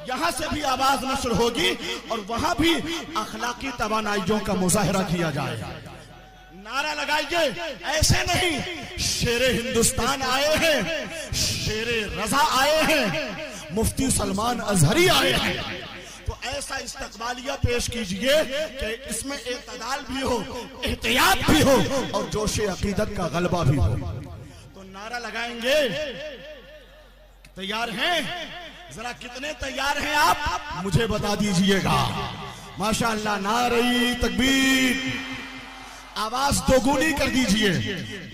यहां से भी आवाज नशर होगी और वहां भी अखलाकी तवानाइयों का मुजाहरा किया जाएगा। नारा लगाइए, ऐसे नहीं, शेरे हिंदुस्तान आए हैं, शेरे रजा आए हैं, मुफ्ती सलमान अजहरी आए हैं। तो ऐसा इस्तकबालिया पेश कीजिए कि इसमें एतदाल भी हो, एहतियात भी हो और जोश अकीदत का गलबा भी हो। तो नारा लगाएंगे। तैयार हैं? जरा कितने तैयार हैं आप मुझे बता दीजिएगा। माशाअल्लाह, नारे तकबीर, आवाज दोगुनी कर दीजिए।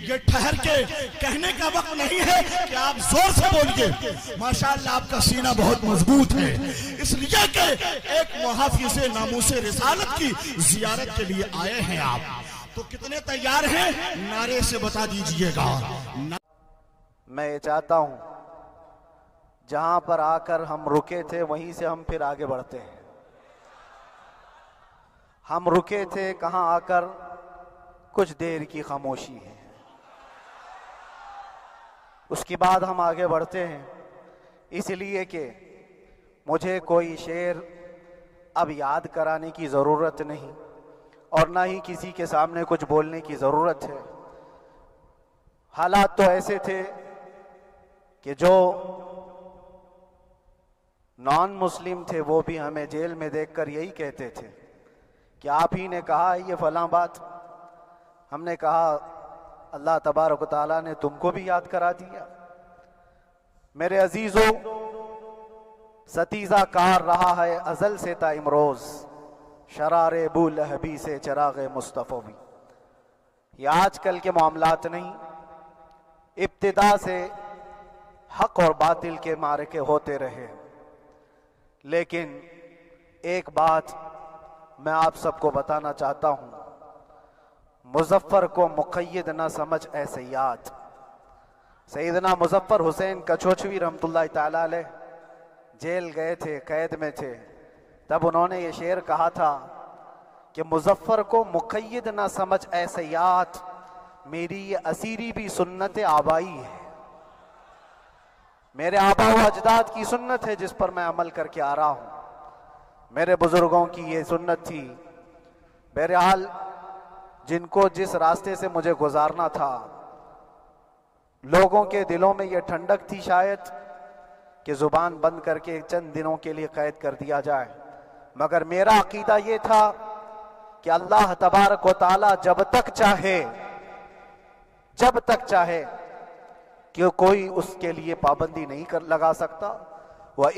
ये ठहर के कहने का वक्त नहीं है कि आप जोर से बोलिए। माशाअल्लाह, आपका सीना बहुत मजबूत है, इसलिए कि एक मुहाफिज नामूसे रिसालत की जियारत के लिए आए हैं आप। तो कितने तैयार हैं? नारे से बता दीजिएगा। मैं ये चाहता हूं, जहां पर आकर हम रुके थे वहीं से हम फिर आगे बढ़ते हैं। हम रुके थे कहां आकर, कुछ देर की खामोशी है, उसके बाद हम आगे बढ़ते हैं। इसलिए कि मुझे कोई शेर अब याद कराने की ज़रूरत नहीं और ना ही किसी के सामने कुछ बोलने की ज़रूरत है। हालात तो ऐसे थे कि जो नॉन मुस्लिम थे वो भी हमें जेल में देखकर यही कहते थे कि आप ही ने कहा है ये फलां बात। हमने कहा अल्लाह तबारक व तआला ने तुमको भी याद करा दिया। मेरे अजीजों, सतीजा कार रहा है अजल से ता इमरोज, शरारे बू लहबी से चरागे मुस्तफ़वी। ये आजकल के मामलात नहीं, इब्तिदा से हक और बातिल के मारके होते रहे। लेकिन एक बात मैं आप सबको बताना चाहता हूं, मुजफ्फर को मुक़य्यद न समझ ऐ सय्याद। सैयदना मुजफ्फर हुसैन कछोछवी रहमतुल्लाह तआला अलैह जेल गए थे, कैद में थे, तब उन्होंने ये शेर कहा था कि मुजफ्फर को मुक़य्यद न समझ ऐ सय्याद, मेरी ये असीरी भी सुन्नत आबाई है। मेरे आबा व अजदाद की सुन्नत है जिस पर मैं अमल करके आ रहा हूं। मेरे बुजुर्गों की ये सुन्नत थी। बहरहाल, जिनको जिस रास्ते से मुझे गुजारना था, लोगों के दिलों में ये ठंडक थी शायद कि जुबान बंद करके चंद दिनों के लिए कैद कर दिया जाए, मगर मेरा अकीदा ये था कि अल्लाह तबारक व तआला जब तक चाहे कि कोई उसके लिए पाबंदी नहीं कर लगा सकता। वह